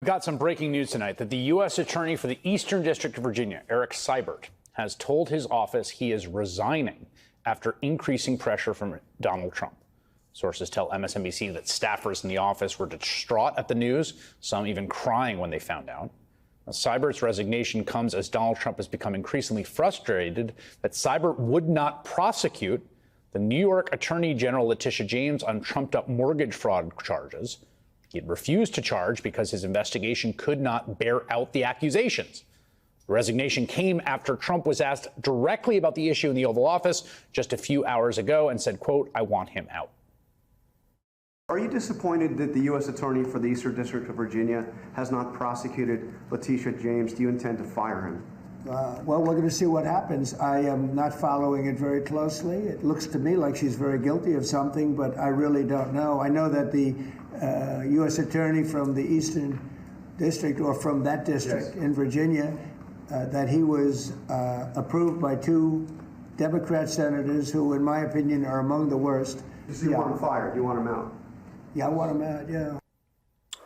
We've got some breaking news tonight that the U.S. Attorney for the Eastern District of Virginia, Eric Seibert, has told his office he is resigning after increasing pressure from Donald Trump. Sources tell MSNBC that staffers in the office were distraught at the news, some even crying when they found out. Now, Seibert's resignation comes as Donald Trump has become increasingly frustrated that Seibert would not prosecute the New York Attorney General Letitia James on trumped-up mortgage fraud charges. He had refused to charge because his investigation could not bear out the accusations. The resignation came after Trump was asked directly about the issue in the Oval Office just a few hours ago and said, quote, "I want him out." Are you disappointed that the U.S. Attorney for the Eastern District of Virginia has not prosecuted Letitia James? Do you intend to fire him? Well, we're going to see what happens. I am not following it very closely. It looks to me like she's very guilty of something, but I really don't know. I know that the U.S. Attorney from the Eastern District, or from that district in Virginia, that he was approved by two Democrat senators who, in my opinion, are among the worst. So you want him fired? You want him out? Yeah, I want him out, yeah.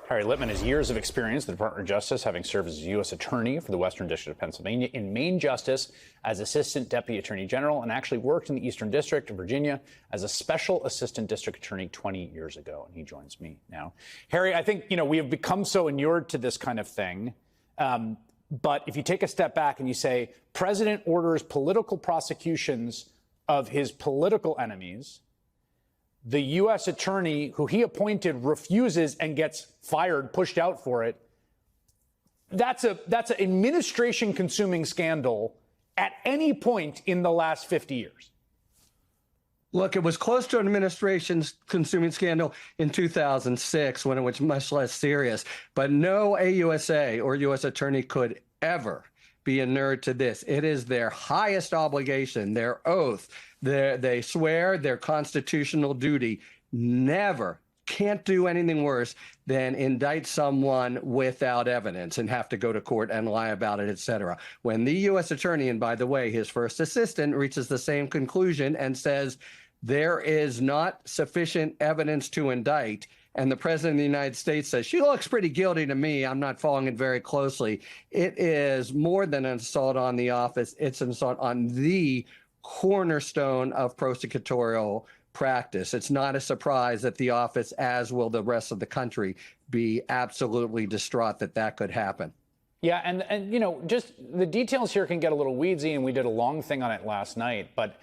Harry Litman has years of experience in the Department of Justice, having served as U.S. Attorney for the Western District of Pennsylvania, in Maine Justice as Assistant Deputy Attorney General, and actually worked in the Eastern District of Virginia as a Special Assistant District Attorney 20 years ago. And he joins me now. Harry, I think, we have become so inured to this kind of thing. But if you take a step back and you say, President orders political prosecutions of his political enemies, the U.S. attorney who he appointed refuses and gets fired, pushed out for it. That's an administration-consuming scandal at any point in the last 50 years. Look, it was close to an administration's consuming scandal in 2006 when it was much less serious. But no AUSA or U.S. attorney could ever be inured to this. It is their highest obligation, their oath. They swear their constitutional duty. Never, can't do anything worse than indict someone without evidence and have to go to court and lie about it, et cetera. When the U.S. attorney, and by the way, his first assistant, reaches the same conclusion and says there is not sufficient evidence to indict, and the president of the United States says, she looks pretty guilty to me, I'm not following it very closely, it is more than an assault on the office. It's an assault on the cornerstone of prosecutorial practice. It's not a surprise that the office, as will the rest of the country, be absolutely distraught that that could happen. Yeah, and just the details here can get a little weedsy, and we did a long thing on it last night, but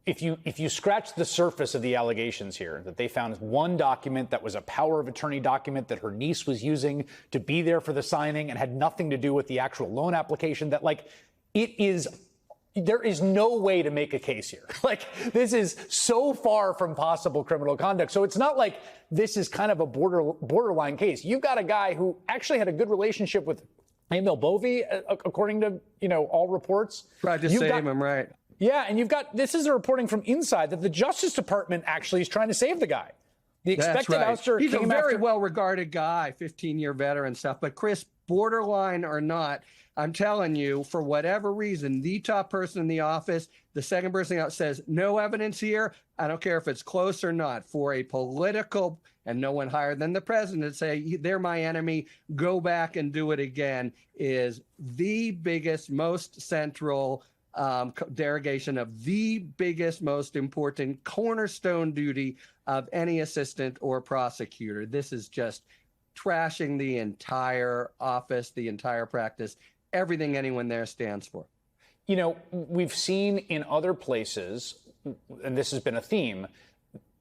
if you scratch the surface of the allegations here, that they found one document that was a power of attorney document that her niece was using to be there for the signing and had nothing to do with the actual loan application, that there is no way to make a case here. This is so far from possible criminal conduct. So it's not like this is kind of a borderline case. You've got a guy who actually had a good relationship with Emil Bovee, according to, all reports. Tried to save him, right. Yeah, and this is a reporting from inside that the Justice Department actually is trying to save the guy. The expected ouster He's came a very after... well-regarded guy, 15-year veteran stuff. But Chris, borderline or not, I'm telling you, for whatever reason, the top person in the office, the second person out says, no evidence here. I don't care if it's close or not. For a political, and no one higher than the president, say, they're my enemy, go back and do it again, is the biggest, most central derogation of the biggest, most important cornerstone duty of any assistant or prosecutor. This is just trashing the entire office, the entire practice, everything anyone there stands for. We've seen in other places, and this has been a theme,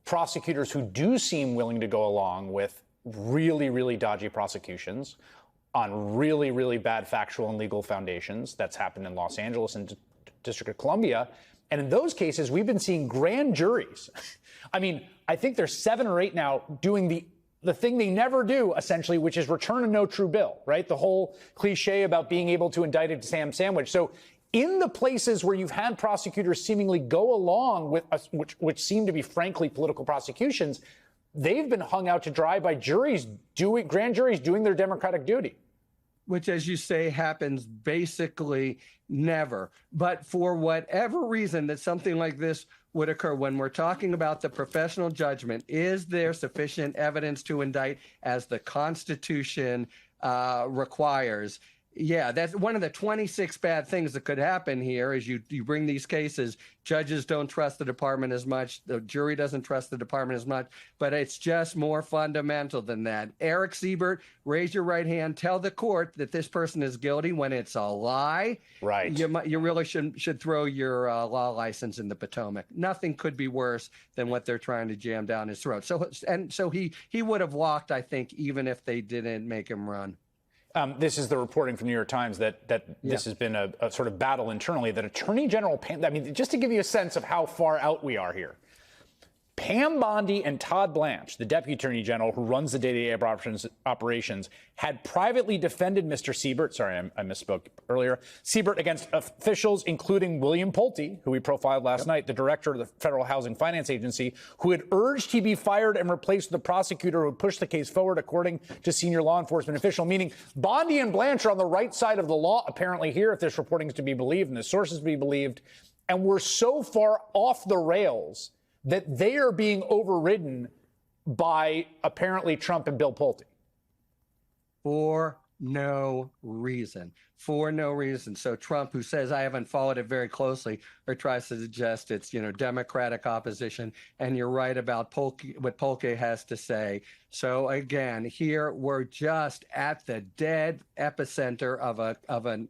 prosecutors who do seem willing to go along with really, really dodgy prosecutions on really, really bad factual and legal foundations. That's happened in Los Angeles and District of Columbia. And in those cases, we've been seeing grand juries. I think there's 7 or 8 now doing the thing they never do, essentially, which is return a no true bill, right? The whole cliche about being able to indict a Sam sandwich. So in the places where you've had prosecutors seemingly go along with which seem to be, frankly, political prosecutions, they've been hung out to dry by grand juries doing their democratic duty. Which, as you say, happens basically never. But for whatever reason that something like this would occur, when we're talking about the professional judgment, is there sufficient evidence to indict, as the Constitution requires. Yeah, that's one of the 26 bad things that could happen here is you bring these cases, judges don't trust the department as much, the jury doesn't trust the department as much, but it's just more fundamental than that. Eric Siebert, raise your right hand, tell the court that this person is guilty when it's a lie. Right. You really should throw your law license in the Potomac. Nothing could be worse than what they're trying to jam down his throat. So he would have walked, I think, even if they didn't make him run. This is the reporting from the New York Times that this has been a sort of battle internally, that Attorney General Pam, I mean, just to give you a sense of how far out we are here, Pam Bondi and Todd Blanche, the Deputy Attorney General who runs the day-to-day operations, had privately defended Mr. Siebert, sorry, I misspoke earlier, Siebert against officials including William Pulte, who we profiled last night, the director of the Federal Housing Finance Agency, who had urged he be fired and replaced with a prosecutor who would push the case forward, according to senior law enforcement official, meaning Bondi and Blanche are on the right side of the law, apparently here, if this reporting is to be believed and the sources to be believed, and we're so far off the rails that they are being overridden by apparently Trump and Bill Pulte. For no reason. For no reason. So Trump, who says I haven't followed it very closely, or tries to suggest it's, Democratic opposition, and you're right about Polke, what Polke has to say. So again, here we're just at the dead epicenter of a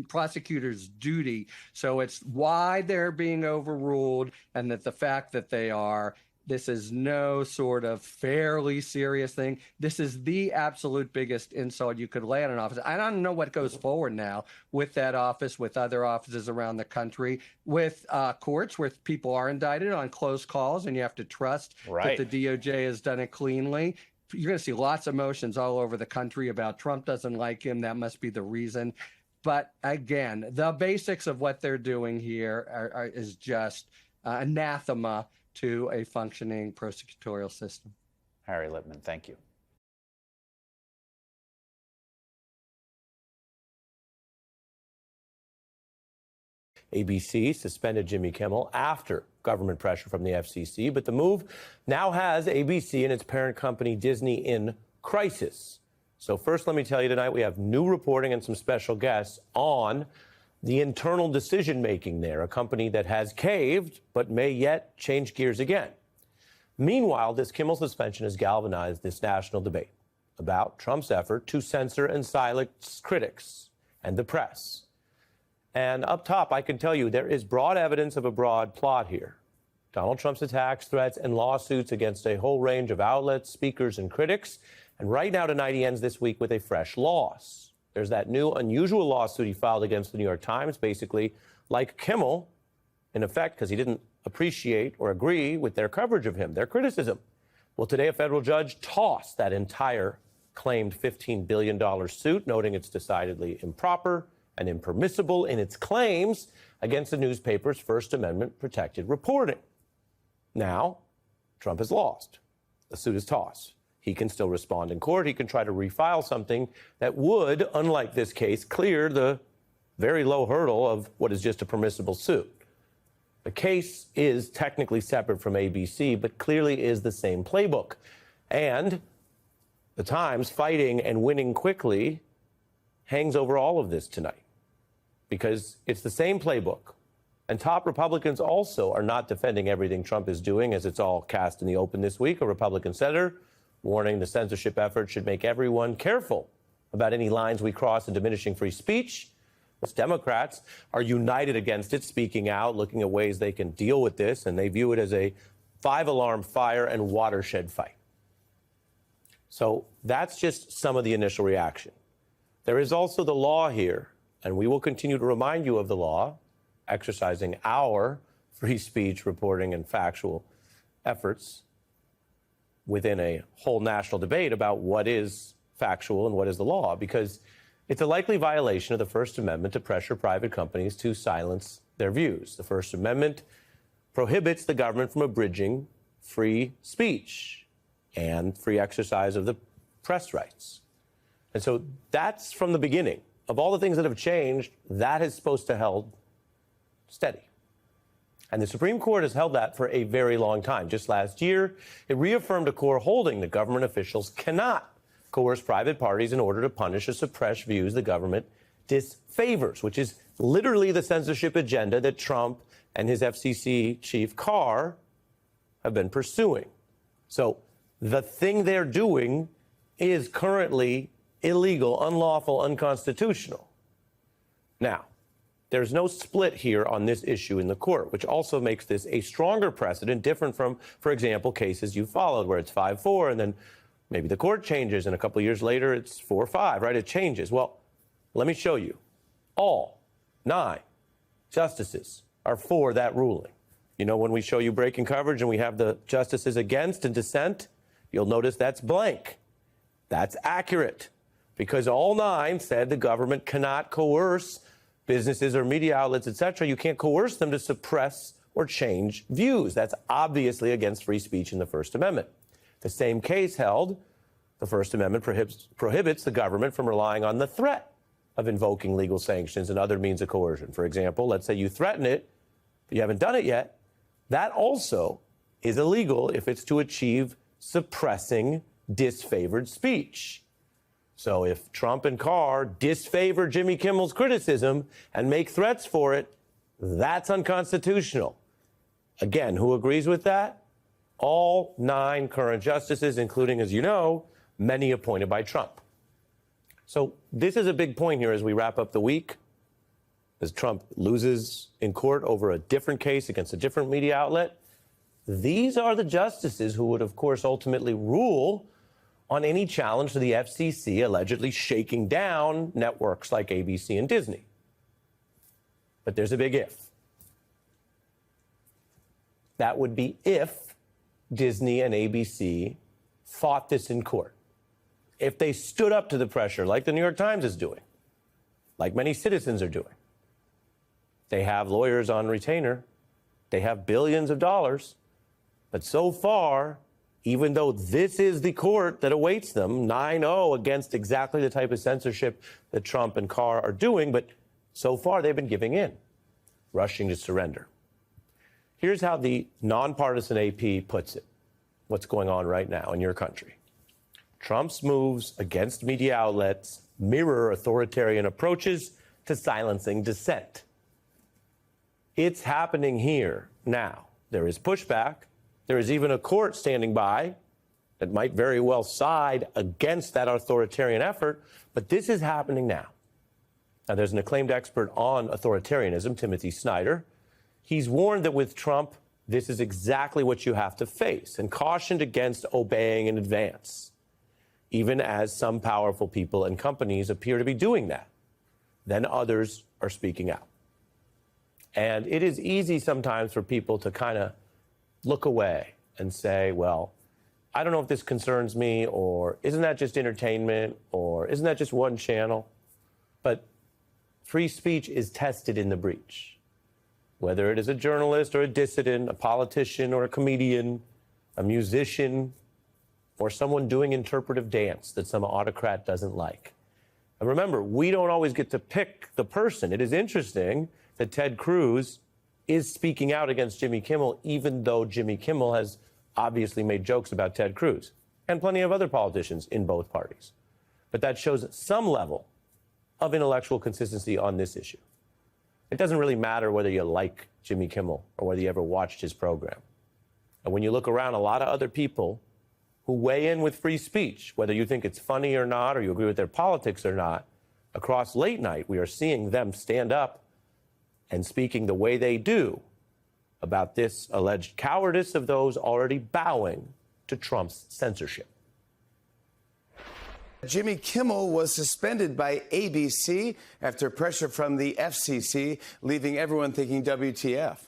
prosecutor's duty. So it's why they're being overruled, and that the fact that they are. This is no sort of fairly serious thing. This is the absolute biggest insult you could lay on an office. I don't know what goes forward now with that office, with other offices around the country, with courts where people are indicted on close calls, and you have to trust that the DOJ has done it cleanly. You're going to see lots of motions all over the country about Trump doesn't like him. That must be the reason. But again, the basics of what they're doing here is just anathema to a functioning prosecutorial system. Harry Litman, thank you. ABC suspended Jimmy Kimmel after government pressure from the FCC, but the move now has ABC and its parent company Disney in crisis. So first, let me tell you tonight, we have new reporting and some special guests on the internal decision-making there, a company that has caved but may yet change gears again. Meanwhile, this Kimmel suspension has galvanized this national debate about Trump's effort to censor and silence critics and the press. And up top, I can tell you there is broad evidence of a broad plot here. Donald Trump's attacks, threats, and lawsuits against a whole range of outlets, speakers, and critics. And right now tonight, he ends this week with a fresh loss. There's that new unusual lawsuit he filed against the New York Times, basically like Kimmel, in effect, because he didn't appreciate or agree with their coverage of him, their criticism. Well, today a federal judge tossed that entire claimed $15 billion suit, noting it's decidedly improper and impermissible in its claims against the newspaper's First Amendment protected reporting. Now, Trump has lost. The suit is tossed. He can still respond in court. He can try to refile something that would, unlike this case, clear the very low hurdle of what is just a permissible suit. The case is technically separate from ABC, but clearly is the same playbook. And the Times fighting and winning quickly hangs over all of this tonight because it's the same playbook. And top Republicans also are not defending everything Trump is doing, as it's all cast in the open this week. A Republican senator warning the censorship effort should make everyone careful about any lines we cross in diminishing free speech. Most Democrats are united against it, speaking out, looking at ways they can deal with this, and they view it as a five-alarm fire and watershed fight. So that's just some of the initial reaction. There is also the law here, and we will continue to remind you of the law, exercising our free speech reporting and factual efforts within a whole national debate about what is factual and what is the law, because it's a likely violation of the First Amendment to pressure private companies to silence their views. The First Amendment prohibits the government from abridging free speech and free exercise of the press rights. And so that's from the beginning. Of all the things that have changed, that is supposed to held steady. And the Supreme Court has held that for a very long time. Just last year, it reaffirmed a core holding that government officials cannot coerce private parties in order to punish or suppress views the government disfavors, which is literally the censorship agenda that Trump and his FCC chief Carr have been pursuing. So the thing they're doing is currently illegal, unlawful, unconstitutional. Now, there's no split here on this issue in the court, which also makes this a stronger precedent, different from, for example, cases you followed where it's 5-4 and then maybe the court changes and a couple of years later it's 4-5, right? It changes. Well, let me show you. All 9 justices are for that ruling. You know, when we show you breaking coverage and we have the justices against and dissent, you'll notice that's blank. That's accurate because all 9 said the government cannot coerce businesses or media outlets, etc. You can't coerce them to suppress or change views. That's obviously against free speech in the First Amendment. The same case held, the First Amendment prohibits the government from relying on the threat of invoking legal sanctions and other means of coercion. For example, let's say you threaten it, but you haven't done it yet. That also is illegal if it's to achieve suppressing disfavored speech. So if Trump and Carr disfavor Jimmy Kimmel's criticism and make threats for it, that's unconstitutional. Again, who agrees with that? All 9 current justices, including, as you know, many appointed by Trump. So this is a big point here as we wrap up the week. As Trump loses in court over a different case against a different media outlet, these are the justices who would, of course, ultimately rule on any challenge to the FCC allegedly shaking down networks like ABC and Disney. But there's a big if. That would be if Disney and ABC fought this in court. If they stood up to the pressure like the New York Times is doing, like many citizens are doing. They have lawyers on retainer. They have billions of dollars. But so far, even though this is the court that awaits them, 9-0 against exactly the type of censorship that Trump and Carr are doing, but so far they've been giving in, rushing to surrender. Here's how the nonpartisan AP puts it, what's going on right now in your country. Trump's moves against media outlets mirror authoritarian approaches to silencing dissent. It's happening here now. There is pushback. There is even a court standing by that might very well side against that authoritarian effort, but this is happening now. Now, there's an acclaimed expert on authoritarianism, Timothy Snyder. He's warned that with Trump, this is exactly what you have to face and cautioned against obeying in advance, even as some powerful people and companies appear to be doing that. Then others are speaking out. And it is easy sometimes for people to kind of look away and say, well, I don't know if this concerns me, or isn't that just entertainment, or isn't that just one channel? But free speech is tested in the breach. Whether it is a journalist or a dissident, a politician or a comedian, a musician, or someone doing interpretive dance that some autocrat doesn't like. And remember, we don't always get to pick the person. It is interesting that Ted Cruz is speaking out against Jimmy Kimmel, even though Jimmy Kimmel has obviously made jokes about Ted Cruz and plenty of other politicians in both parties. But that shows some level of intellectual consistency on this issue. It doesn't really matter whether you like Jimmy Kimmel or whether you ever watched his program. And when you look around, a lot of other people who weigh in with free speech, whether you think it's funny or not, or you agree with their politics or not, across late night, we are seeing them stand up and speaking the way they do about this alleged cowardice of those already bowing to Trump's censorship. Jimmy Kimmel was suspended by ABC after pressure from the FCC, leaving everyone thinking WTF.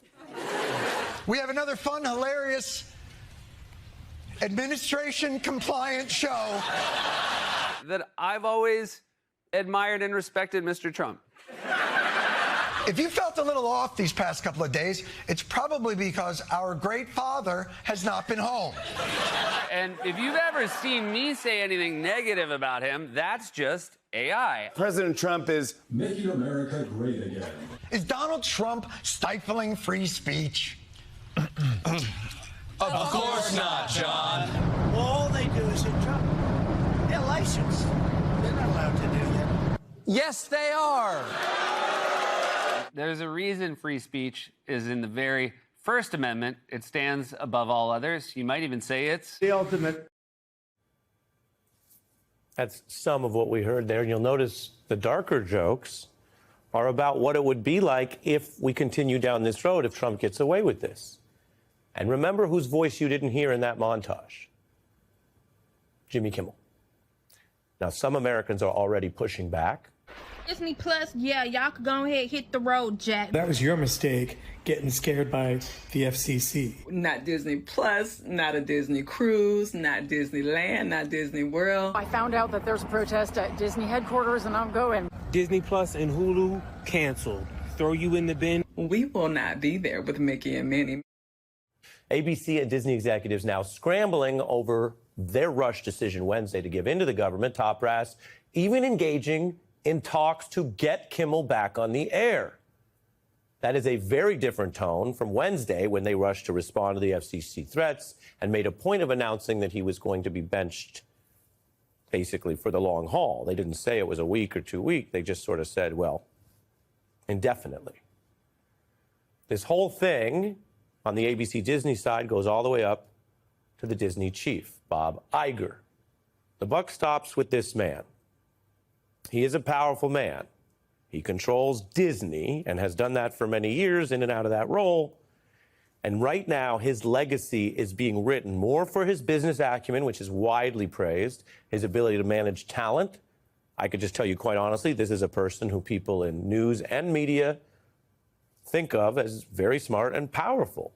We have another fun, hilarious, administration-compliant show. That I've always admired and respected Mr. Trump. If you felt a little off these past couple of days, it's probably because our great father has not been home. And if you've ever seen me say anything negative about him, that's just AI. President Trump is making America great again. Is Donald Trump stifling free speech? Of course not, John. All they do is hit Trump. Their life's restrictions. They're not allowed to do that. Yes, they are. There's a reason free speech is in the very First Amendment. It stands above all others. You might even say it's The ultimate. That's some of what we heard there. And you'll notice the darker jokes are about what it would be like if we continue down this road, if Trump gets away with this. And remember whose voice you didn't hear in that montage? Jimmy Kimmel. Now, some Americans are already pushing back. Disney Plus, yeah, y'all could go ahead, hit the road, Jack. That was your mistake, getting scared by the FCC. Not Disney Plus, not a Disney cruise, not Disneyland, not Disney World. I found out that there's a protest at Disney headquarters and I'm going. Disney Plus and Hulu canceled. Throw you in the bin. We will not be there with Mickey and Minnie. ABC and Disney executives now scrambling over their rush decision Wednesday to give in to the government, top brass, even engaging in talks to get Kimmel back on the air. That is a very different tone from Wednesday when they rushed to respond to the FCC threats and made a point of announcing that he was going to be benched basically for the long haul. They didn't say it was a week or 2 weeks. They just sort of said, well, indefinitely. This whole thing on the ABC Disney side goes all the way up to the Disney chief, Bob Iger. The buck stops with this man. He is a powerful man. He controls Disney and has done that for many years in and out of that role. And right now, his legacy is being written more for his business acumen, which is widely praised, his ability to manage talent. I could just tell you quite honestly, this is a person who people in news and media think of as very smart and powerful.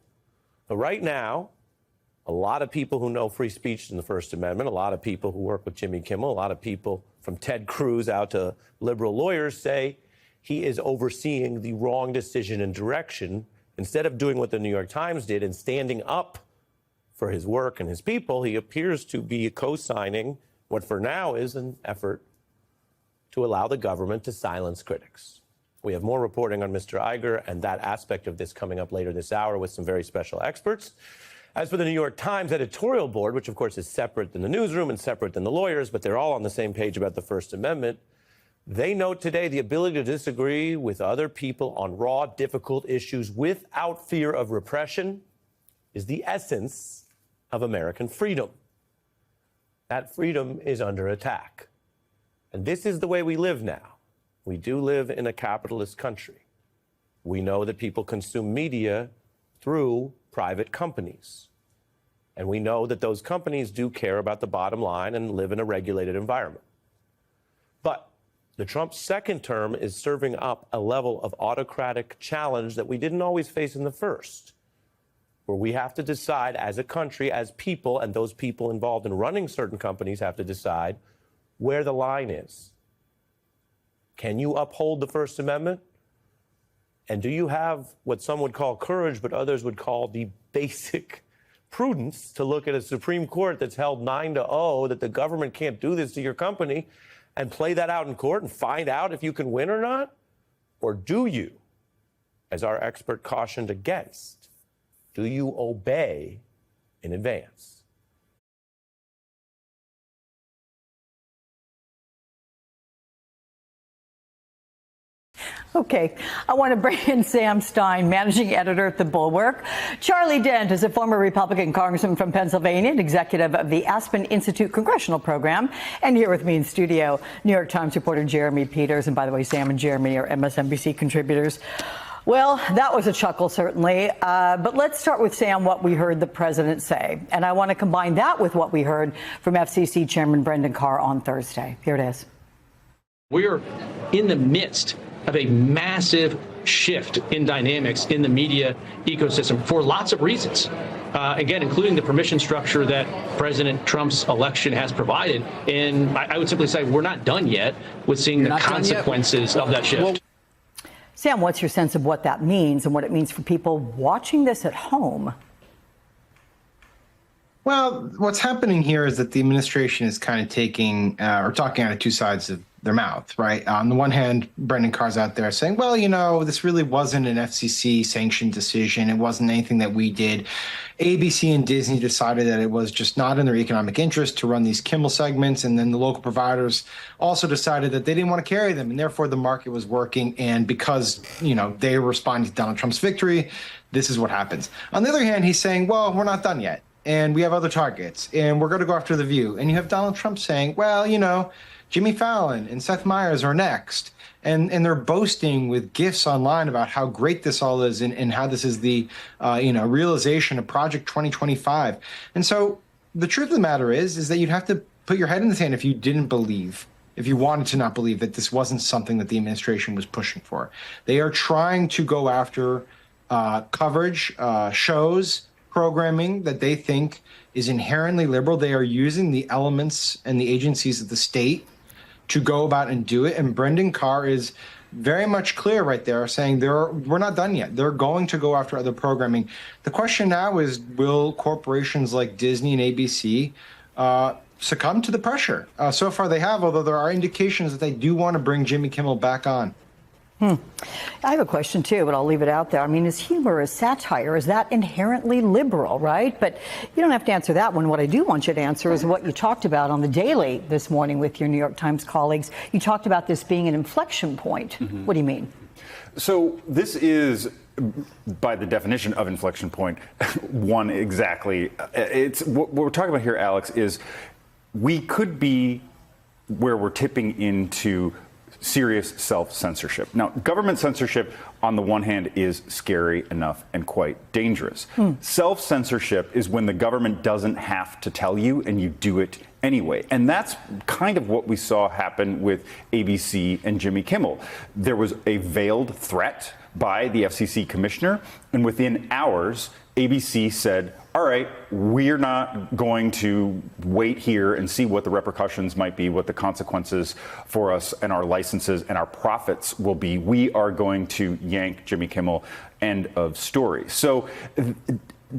But right now, a lot of people who know free speech and the First Amendment, a lot of people who work with Jimmy Kimmel, a lot of people from Ted Cruz out to liberal lawyers say he is overseeing the wrong decision and direction. Instead of doing what the New York Times did and standing up for his work and his people, he appears to be co-signing what for now is an effort to allow the government to silence critics. We have more reporting on Mr. Iger and that aspect of this coming up later this hour with some very special experts. As for the New York Times editorial board, which of course is separate than the newsroom and separate than the lawyers, but they're all on the same page about the First Amendment, they note today the ability to disagree with other people on raw, difficult issues without fear of repression is the essence of American freedom. That freedom is under attack. And this is the way we live now. We do live in a capitalist country. We know that people consume media through private companies. And we know that those companies do care about the bottom line and live in a regulated environment. But the Trump second term is serving up a level of autocratic challenge that we didn't always face in the first, where we have to decide as a country, as people, and those people involved in running certain companies have to decide where the line is. Can you uphold the First Amendment? And do you have what some would call courage, but others would call the basic prudence to look at a Supreme Court that's held 9-0 that the government can't do this to your company and play that out in court and find out if you can win or not? Or do you, as our expert cautioned against, do you obey in advance? Okay, I want to bring in Sam Stein, managing editor at The Bulwark. Charlie Dent is a former Republican congressman from Pennsylvania and executive of the Aspen Institute Congressional Program. And here with me in studio, New York Times reporter Jeremy Peters. And by the way, Sam and Jeremy are MSNBC contributors. Well, that was a chuckle, certainly. But let's start with, Sam, what we heard the president say. And I want to combine that with what we heard from FCC Chairman Brendan Carr on Thursday. Here it is. We're in the midst of a massive shift in dynamics in the media ecosystem for lots of reasons. Again, including the permission structure that President Trump's election has provided. And I would simply say we're not done yet with seeing the consequences of that shift. Well, Sam, what's your sense of what that means and what it means for people watching this at home? Well, what's happening here is that the administration is kind of taking or talking out of two sides of their mouth, right? On the one hand, Brendan Carr's out there saying, well, this really wasn't an FCC sanctioned decision. It wasn't anything that we did. ABC and Disney decided that it was just not in their economic interest to run these Kimmel segments. And then the local providers also decided that they didn't want to carry them. And therefore, the market was working. And because, they were responding to Donald Trump's victory, this is what happens. On the other hand, he's saying, well, we're not done yet. And we have other targets. And we're going to go after The View. And you have Donald Trump saying, well, Jimmy Fallon and Seth Meyers are next. And they're boasting with gifs online about how great this all is and how this is the, realization of Project 2025. And so the truth of the matter is that you'd have to put your head in the sand if you didn't believe, if you wanted to not believe that this wasn't something that the administration was pushing for. They are trying to go after coverage, shows, programming that they think is inherently liberal. They are using the elements and the agencies of the state to go about and do it. And Brendan Carr is very much clear right there, saying we're not done yet. They're going to go after other programming. The question now is, will corporations like Disney and ABC succumb to the pressure? So far they have, although there are indications that they do want to bring Jimmy Kimmel back on. I have a question, too, but I'll leave it out there. I mean, is humor, is satire, is that inherently liberal, right? But you don't have to answer that one. What I do want you to answer is what you talked about on the Daily this morning with your New York Times colleagues. You talked about this being an inflection point. Mm-hmm. What do you mean? So this is, by the definition of inflection point, one exactly. It's what we're talking about here, Alex, is we could be where we're tipping into serious self-censorship. Now, government censorship, on the one hand, is scary enough and quite dangerous. Self-censorship is when the government doesn't have to tell you and you do it anyway. And that's kind of what we saw happen with ABC and Jimmy Kimmel. There was a veiled threat by the FCC commissioner, and within hours, ABC said, all right, we're not going to wait here and see what the repercussions might be, what the consequences for us and our licenses and our profits will be. We are going to yank Jimmy Kimmel. End of story. So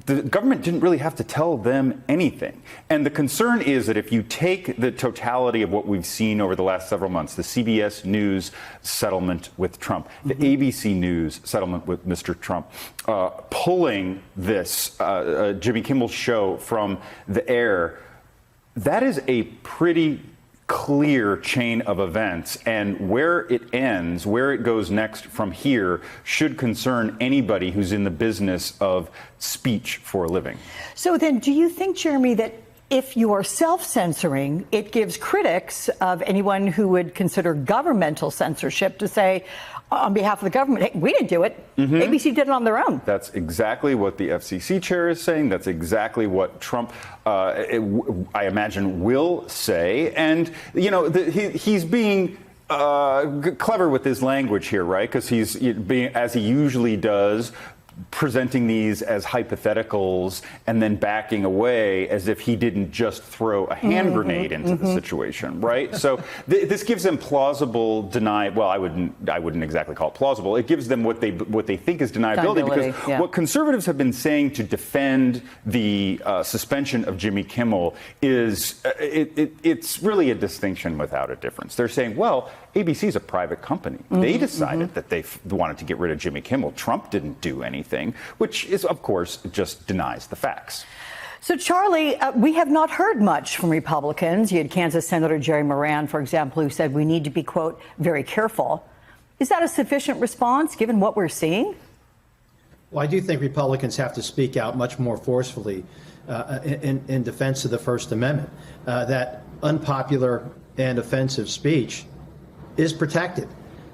the government didn't really have to tell them anything. And the concern is that if you take the totality of what we've seen over the last several months, the CBS News settlement with Trump, the ABC News settlement with Mr. Trump, pulling this Jimmy Kimmel show from the air, that is a pretty clear chain of events, and where it ends, where it goes next from here, should concern anybody who's in the business of speech for a living. So then, do you think, Jeremy, that if you are self-censoring, it gives critics of anyone who would consider governmental censorship to say, on behalf of the government, hey, we didn't do it. ABC did it on their own. That's exactly what the FCC chair is saying. That's exactly what Trump, I imagine, will say. And, he's being clever with his language here, right? Because he's being, as he usually does, presenting these as hypotheticals and then backing away as if he didn't just throw a hand grenade into the situation, right? So this gives them plausible well, I wouldn't exactly call it plausible. It gives them what they think is deniability because what conservatives have been saying to defend the suspension of Jimmy Kimmel is it's really a distinction without a difference. They're saying, well, ABC is a private company. They decided that they wanted to get rid of Jimmy Kimmel. Trump didn't do anything, which is, of course, just denies the facts. So, Charlie, we have not heard much from Republicans. You had Kansas Senator Jerry Moran, for example, who said we need to be, quote, very careful. Is that a sufficient response, given what we're seeing? Well, I do think Republicans have to speak out much more forcefully in defense of the First Amendment. That unpopular and offensive speech is protected.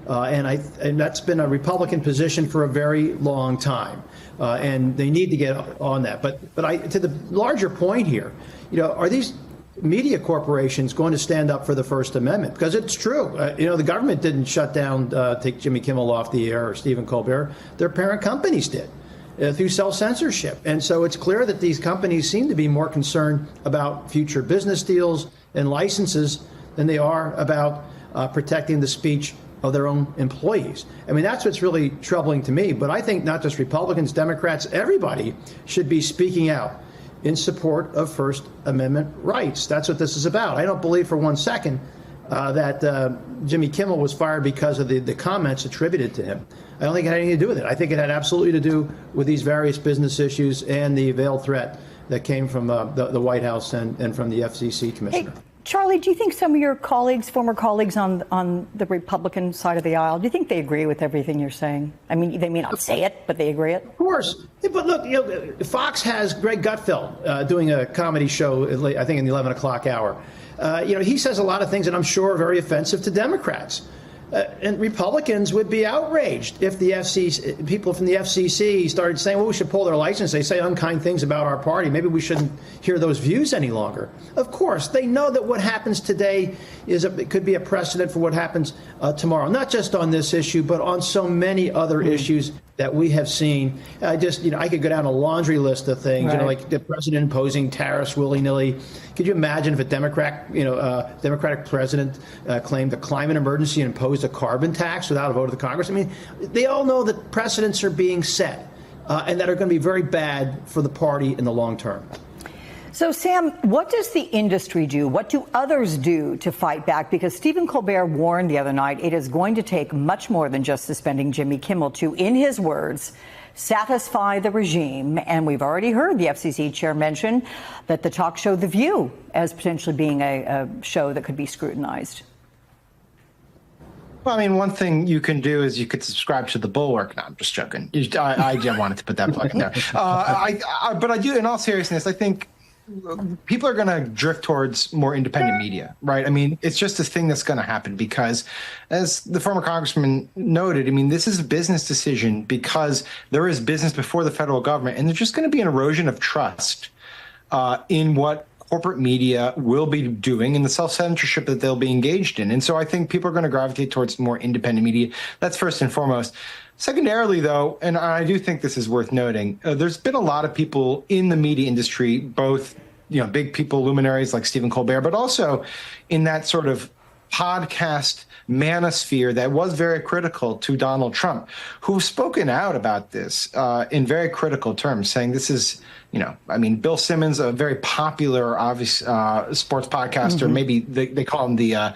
And that's been a Republican position for a very long time. And they need to get on that. But to the larger point here, are these media corporations going to stand up for the First Amendment? Because it's true. The government didn't shut down, take Jimmy Kimmel off the air or Stephen Colbert. Their parent companies did through self-censorship. And so it's clear that these companies seem to be more concerned about future business deals and licenses than they are about protecting the speech of their own employees. I mean, that's what's really troubling to me. But I think not just Republicans, Democrats, everybody should be speaking out in support of First Amendment rights. That's what this is about. I don't believe for one second that Jimmy Kimmel was fired because of the comments attributed to him. I don't think it had anything to do with it. I think it had absolutely to do with these various business issues and the veiled threat that came from the White House and from the FCC commissioner. Hey, Charlie, do you think some of your colleagues, former colleagues on the Republican side of the aisle, do you think they agree with everything you're saying? I mean, they may not say it, but they agree it? Of course. Yeah, but look, Fox has Greg Gutfeld doing a comedy show, I think in the 11 o'clock hour. He says a lot of things that I'm sure are very offensive to Democrats. And Republicans would be outraged if the FCC, people from the FCC started saying, well, we should pull their license. They say unkind things about our party. Maybe we shouldn't hear those views any longer. Of course, they know that what happens today it could be a precedent for what happens tomorrow, not just on this issue, but on so many other issues that we have seen. I could go down a laundry list of things, right. Like the president imposing tariffs willy-nilly. Could you imagine if a Democratic president claimed a climate emergency and imposed a carbon tax without a vote of the Congress? I mean, they all know that precedents are being set and that are going to be very bad for the party in the long term. So, Sam, what does the industry do? What do others do to fight back? Because Stephen Colbert warned the other night it is going to take much more than just suspending Jimmy Kimmel to, in his words, satisfy the regime. And we've already heard the FCC chair mention that the talk show The View as potentially being a show that could be scrutinized. Well, I mean, one thing you can do is you could subscribe to The Bulwark. No, I'm just joking. I wanted to put that plug in there. But I do, in all seriousness, I think people are going to drift towards more independent media, right? I mean, it's just a thing that's going to happen because, as the former congressman noted, I mean, this is a business decision because there is business before the federal government, and there's just going to be an erosion of trust in what corporate media will be doing and the self-censorship that they'll be engaged in. And so I think people are going to gravitate towards more independent media. That's first and foremost. Secondarily, though, and I do think this is worth noting, there's been a lot of people in the media industry, both big people, luminaries like Stephen Colbert, but also in that sort of podcast manosphere that was very critical to Donald Trump, who've spoken out about this in very critical terms, saying this is, Bill Simmons, a very popular, obvious sports podcaster, maybe they call him the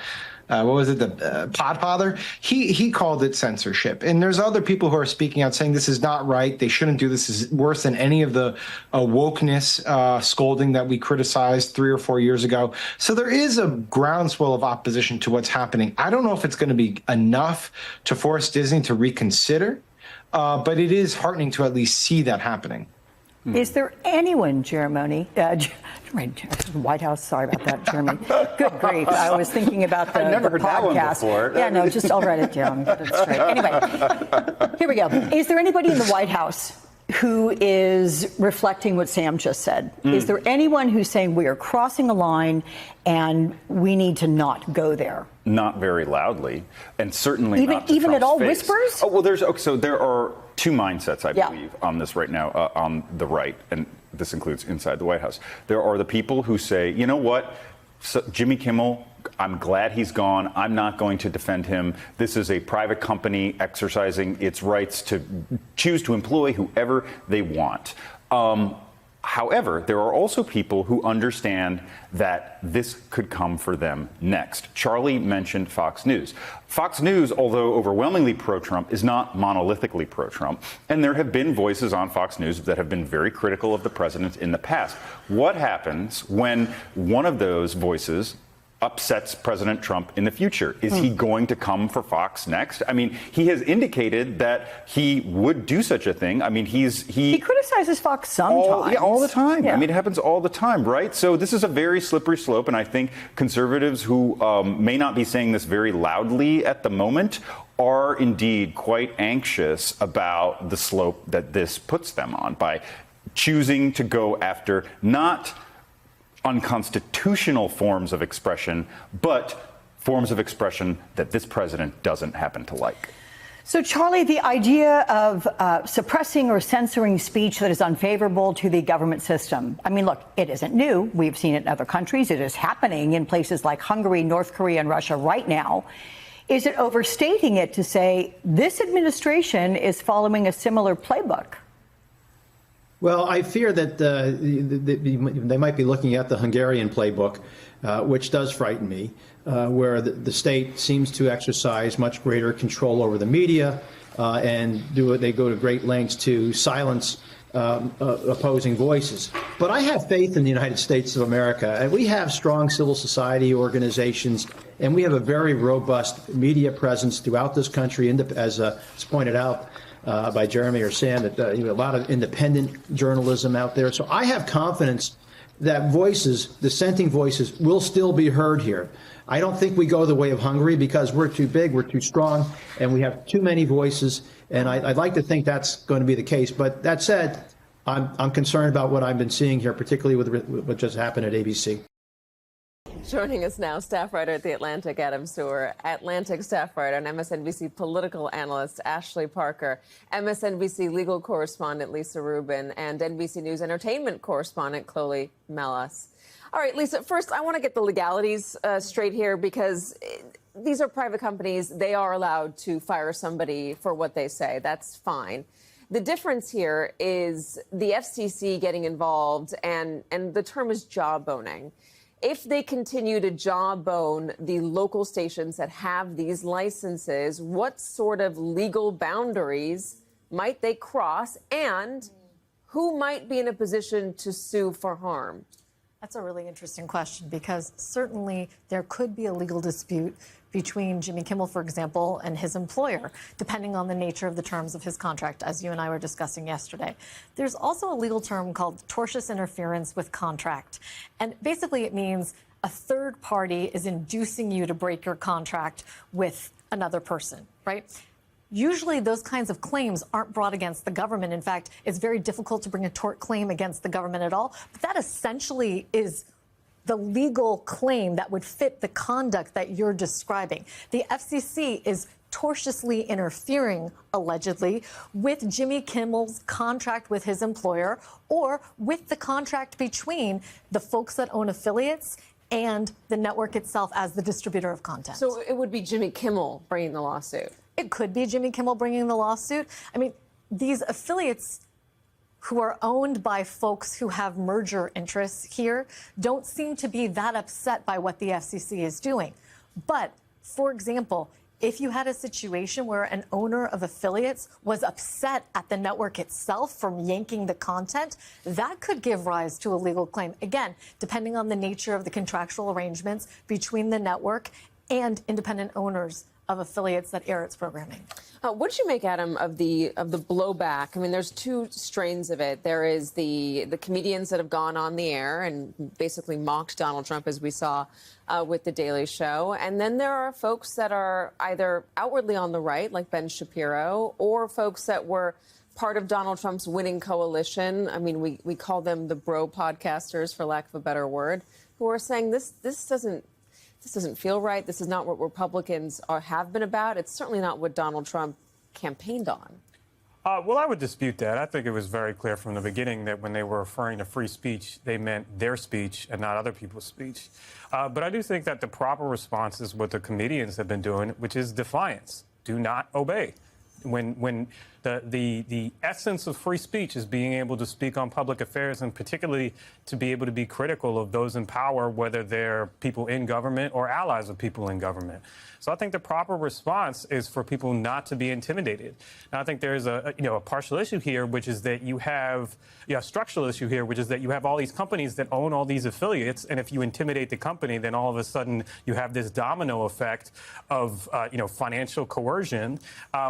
the Podfather. He called it censorship. And there's other people who are speaking out saying this is not right. They shouldn't do this. This is worse than any of the wokeness scolding that we criticized 3 or 4 years ago. So there is a groundswell of opposition to what's happening. I don't know if it's going to be enough to force Disney to reconsider, but it is heartening to at least see that happening. Is there anyone, Jeremy, White House, sorry about that, Jeremy. Good grief. I was thinking about the, I've never heard podcast. That one before. Yeah, no, just I'll write it down. Get it straight. Anyway, here we go. Is there anybody in the White House who is reflecting what Sam just said? Is there anyone who's saying we are crossing a line and we need to not go there? Not very loudly, and certainly not to even Trump's at all face. whispers? Oh, well, so there are two mindsets, I believe, on this right now, on the right, and this includes inside the White House. There are the people who say, you know what, Jimmy Kimmel, I'm glad he's gone. I'm not going to defend him. This is a private company exercising its rights to choose to employ whoever they want. However, there are also people who understand that this could come for them next. Charlie mentioned Fox News. Fox News, although overwhelmingly pro-Trump, is not monolithically pro-Trump. And there have been voices on Fox News that have been very critical of the president in the past. What happens when one of those voices upsets President Trump in the future? Is he going to come for Fox next? I mean, he has indicated that he would do such a thing. I mean, he criticizes Fox sometimes. All the time. Yeah. I mean, it happens all the time, right? So this is a very slippery slope, and I think conservatives who may not be saying this very loudly at the moment are indeed quite anxious about the slope that this puts them on by choosing to go after not unconstitutional forms of expression, but forms of expression that this president doesn't happen to like. So, Charlie, the idea of suppressing or censoring speech that is unfavorable to the government system, I mean, look, it isn't new. We've seen it in other countries. It is happening in places like Hungary, North Korea, and Russia right now. Is it overstating it to say this administration is following a similar playbook? Well, I fear that they might be looking at the Hungarian playbook, which does frighten me, where the state seems to exercise much greater control over the media and they go to great lengths to silence opposing voices. But I have faith in the United States of America, and we have strong civil society organizations, and we have a very robust media presence throughout this country, as pointed out by Jeremy or Sam, that a lot of independent journalism out there. So I have confidence that voices, dissenting voices, will still be heard here. I don't think we go the way of Hungary because we're too big, we're too strong, and we have too many voices. And I'd like to think that's going to be the case. But that said, I'm concerned about what I've been seeing here, particularly with what just happened at ABC. Joining us now, staff writer at The Atlantic, Adam Serwer, Atlantic staff writer and MSNBC political analyst Ashley Parker, MSNBC legal correspondent Lisa Rubin, and NBC News entertainment correspondent Chloe Melas. All right, Lisa, first, I want to get the legalities straight here because these are private companies. They are allowed to fire somebody for what they say. That's fine. The difference here is the FCC getting involved, and the term is jawboning. If they continue to jawbone the local stations that have these licenses, what sort of legal boundaries might they cross, and who might be in a position to sue for harm? That's a really interesting question, because certainly there could be a legal dispute between Jimmy Kimmel, for example, and his employer, depending on the nature of the terms of his contract, as you and I were discussing yesterday. There's also a legal term called tortious interference with contract. And basically it means a third party is inducing you to break your contract with another person, right? Usually those kinds of claims aren't brought against the government. In fact, it's very difficult to bring a tort claim against the government at all. But that essentially is the legal claim that would fit the conduct that you're describing. The FCC is tortiously interfering, allegedly, with Jimmy Kimmel's contract with his employer or with the contract between the folks that own affiliates and the network itself as the distributor of content. So it would be Jimmy Kimmel bringing the lawsuit? It could be Jimmy Kimmel bringing the lawsuit. I mean, these affiliates who are owned by folks who have merger interests here don't seem to be that upset by what the FCC is doing. But, for example, if you had a situation where an owner of affiliates was upset at the network itself from yanking the content, that could give rise to a legal claim. Again, depending on the nature of the contractual arrangements between the network and independent owners of affiliates that air its programming. What did you make, Adam, of the blowback? I mean, there's two strains of it. There is the comedians that have gone on the air and basically mocked Donald Trump, as we saw with The Daily Show. And then there are folks that are either outwardly on the right, like Ben Shapiro, or folks that were part of Donald Trump's winning coalition. I mean, we call them the bro podcasters, for lack of a better word, who are saying this doesn't feel right. This is not what Republicans have been about. It's certainly not what Donald Trump campaigned on. Well, I would dispute that. I think it was very clear from the beginning that when they were referring to free speech, they meant their speech and not other people's speech. But I do think that the proper response is what the comedians have been doing, which is defiance. Do not obey. When the essence of free speech is being able to speak on public affairs, and particularly to be able to be critical of those in power, whether they're people in government or allies of people in government. So I think the proper response is for people not to be intimidated. Now, I think there's a partial issue here, which is that you have a structural issue here, which is that you have all these companies that own all these affiliates, and if you intimidate the company, then all of a sudden you have this domino effect of financial coercion,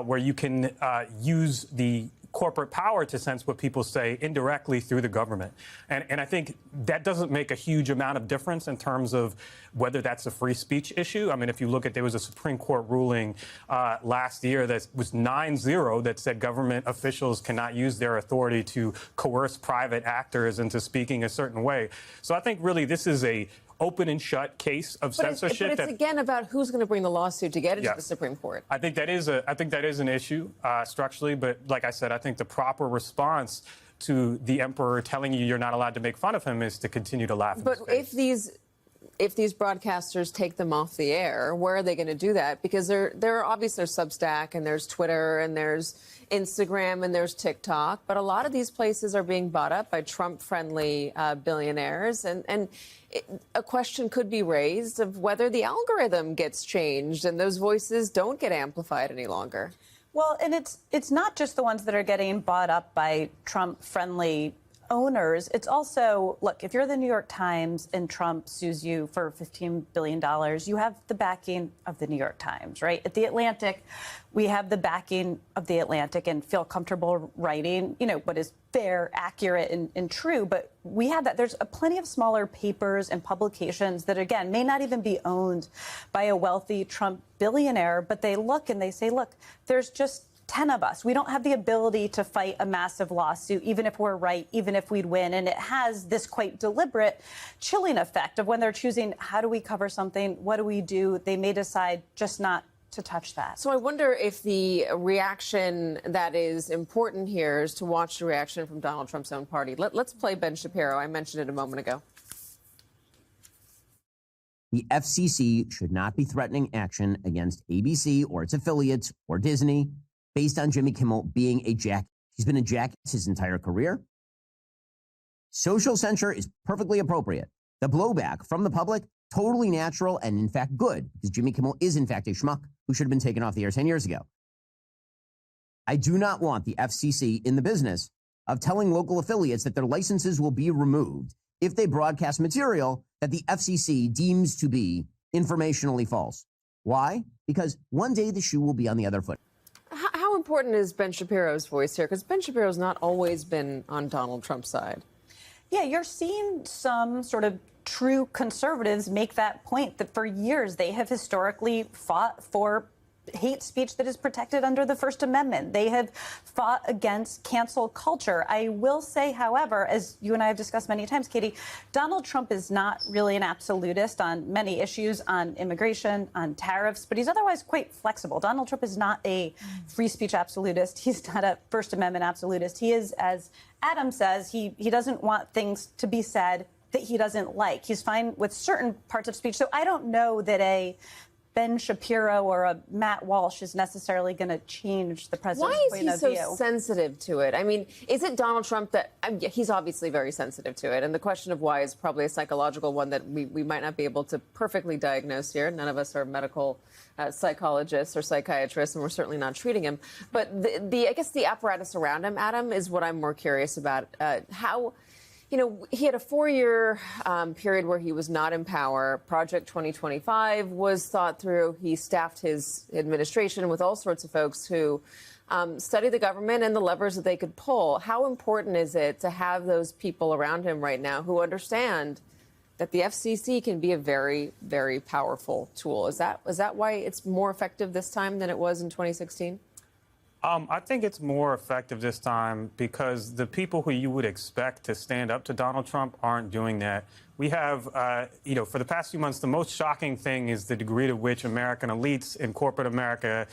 where you can use the corporate power to sense what people say indirectly through the government. And I think that doesn't make a huge amount of difference in terms of whether that's a free speech issue. I mean, if you look at, there was a Supreme Court ruling last year that was 9-0 that said government officials cannot use their authority to coerce private actors into speaking a certain way. So I think really this is a open and shut case of censorship. But it's again about who's going to bring the lawsuit to get it to the Supreme Court. I think that is an issue structurally, but like I said, I think the proper response to the emperor telling you you're not allowed to make fun of him is to continue to laugh. But if these if these broadcasters take them off the air, where are they going to do that? Because there are obviously there's Substack and there's Twitter and there's Instagram and there's TikTok, but a lot of these places are being bought up by Trump-friendly billionaires, and a question could be raised of whether the algorithm gets changed and those voices don't get amplified any longer. Well, and it's not just the ones that are getting bought up by Trump-friendly owners. It's also, look, if you're the New York Times and Trump sues you for $15 billion, you have the backing of the New York Times, right? At The Atlantic, we have the backing of The Atlantic and feel comfortable writing, what is fair, accurate, and true. But we have that. There's plenty of smaller papers and publications that, again, may not even be owned by a wealthy Trump billionaire, but they look and they say, look, there's just 10 of us. We don't have the ability to fight a massive lawsuit, even if we're right, even if we'd win. And it has this quite deliberate chilling effect of when they're choosing, how do we cover something? What do we do? They may decide just not to touch that. So I wonder if the reaction that is important here is to watch the reaction from Donald Trump's own party. Let's play Ben Shapiro. I mentioned it a moment ago. The FCC should not be threatening action against ABC or its affiliates or Disney based on Jimmy Kimmel being a jackass. He's been a jackass his entire career. Social censure is perfectly appropriate. The blowback from the public, totally natural and, in fact, good, because Jimmy Kimmel is, in fact, a schmuck who should have been taken off the air 10 years ago. I do not want the FCC in the business of telling local affiliates that their licenses will be removed if they broadcast material that the FCC deems to be informationally false. Why? Because one day the shoe will be on the other foot. How important is Ben Shapiro's voice here? Because Ben Shapiro's not always been on Donald Trump's side. Yeah, you're seeing some sort of true conservatives make that point that for years they have historically fought for hate speech that is protected under the First Amendment. They have fought against cancel culture. I will say, however, as you and I have discussed many times, Katie, Donald Trump is not really an absolutist on many issues, on immigration, on tariffs, but he's otherwise quite flexible. Donald Trump is not a free speech absolutist. He's not a First Amendment absolutist. He is, as Adam says, he doesn't want things to be said that he doesn't like. He's fine with certain parts of speech. So I don't know that a Ben Shapiro or a Matt Walsh is necessarily going to change the president's point of view. Why is he so sensitive to it? I mean, is it Donald Trump that he's obviously very sensitive to it? And the question of why is probably a psychological one that we might not be able to perfectly diagnose here. None of us are medical psychologists or psychiatrists, and we're certainly not treating him. But I guess the apparatus around him, Adam, is what I'm more curious about. How. He had a 4-year period where he was not in power. Project 2025 was thought through. He staffed his administration with all sorts of folks who study the government and the levers that they could pull. How important is it to have those people around him right now who understand that the FCC can be a very, very powerful tool? Is that why it's more effective this time than it was in 2016? I think it's more effective this time because the people who you would expect to stand up to Donald Trump aren't doing that. We have, for the past few months, the most shocking thing is the degree to which American elites in corporate America,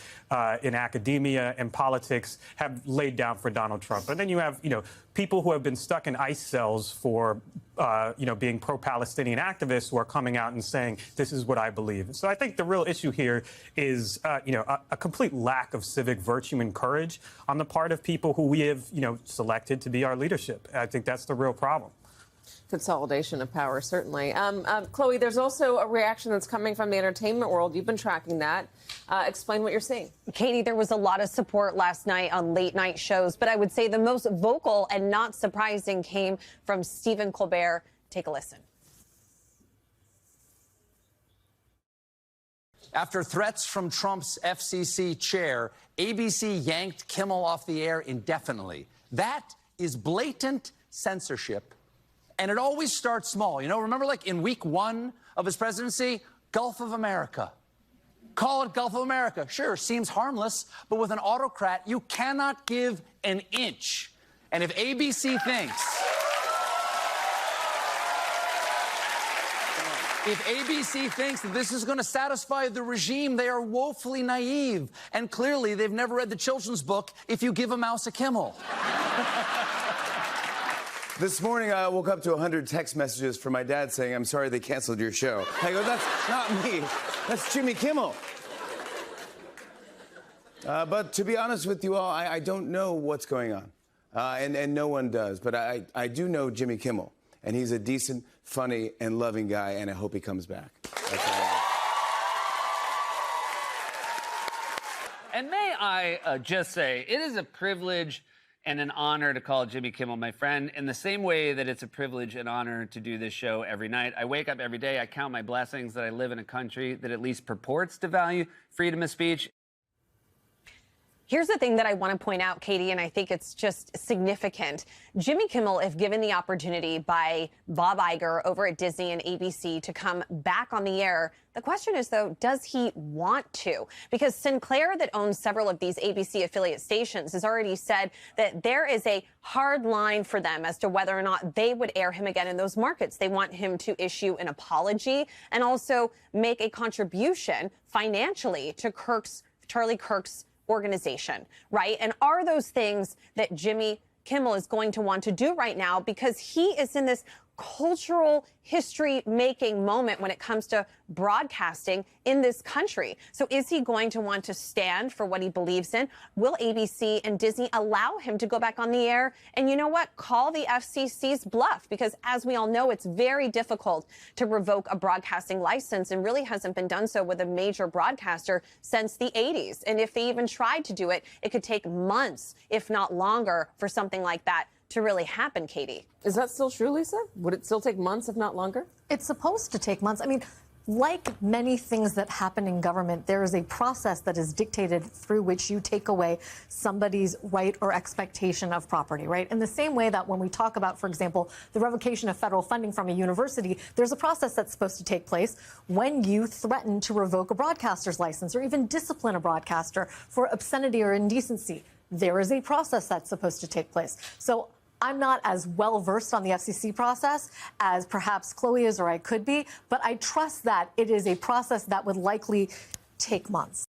in academia and politics have laid down for Donald Trump. And then you have, people who have been stuck in ICE cells for, being pro-Palestinian activists who are coming out and saying, this is what I believe. So I think the real issue here is, a complete lack of civic virtue and courage on the part of people who we have, selected to be our leadership. I think that's the real problem. Consolidation of power, certainly. Chloe, there's also a reaction that's coming from the entertainment world. You've been tracking that. Explain what you're seeing. Katie, there was a lot of support last night on late night shows, but I would say the most vocal and not surprising came from Stephen Colbert. Take a listen. After threats from Trump's FCC chair, ABC yanked Kimmel off the air indefinitely. That is blatant censorship. And it always starts small. Remember like in week 1 of his presidency, Gulf of America. Call it Gulf of America. Sure, seems harmless, but with an autocrat, you cannot give an inch. And if ABC thinks that this is going to satisfy the regime, they are woefully naive. And clearly, they've never read the children's book, If You Give a Mouse a Kimmel. This morning, I woke up to 100 text messages from my dad saying, "I'm sorry they canceled your show." I go, "That's not me. That's Jimmy Kimmel." But to be honest with you all, I don't know what's going on. And no one does. But I do know Jimmy Kimmel. And he's a decent, funny, and loving guy, and I hope he comes back. That's all. And may I just say, it is a privilege and an honor to call Jimmy Kimmel my friend, in the same way that it's a privilege and honor to do this show every night. I wake up every day, I count my blessings that I live in a country that at least purports to value freedom of speech. Here's the thing that I want to point out, Katie, and I think it's just significant. Jimmy Kimmel, if given the opportunity by Bob Iger over at Disney and ABC to come back on the air, the question is, though, does he want to? Because Sinclair, that owns several of these ABC affiliate stations, has already said that there is a hard line for them as to whether or not they would air him again in those markets. They want him to issue an apology and also make a contribution financially to Charlie Kirk's organization, right? And are those things that Jimmy Kimmel is going to want to do right now, because he is in this cultural history-making moment when it comes to broadcasting in this country. So is he going to want to stand for what he believes in? Will ABC and Disney allow him to go back on the air? And you know what? Call the FCC's bluff, because as we all know, it's very difficult to revoke a broadcasting license, and really hasn't been done so with a major broadcaster since the 80s. And if they even tried to do it, it could take months, if not longer, for something like that to really happen, Katie. Is that still true, Lisa? Would it still take months, if not longer? It's supposed to take months. I mean, like many things that happen in government, there is a process that is dictated through which you take away somebody's right or expectation of property, right? In the same way that when we talk about, for example, the revocation of federal funding from a university, there's a process that's supposed to take place when you threaten to revoke a broadcaster's license or even discipline a broadcaster for obscenity or indecency. There is a process that's supposed to take place. So I'm not as well versed on the FCC process as perhaps Chloe is or I could be, but I trust that it is a process that would likely take months.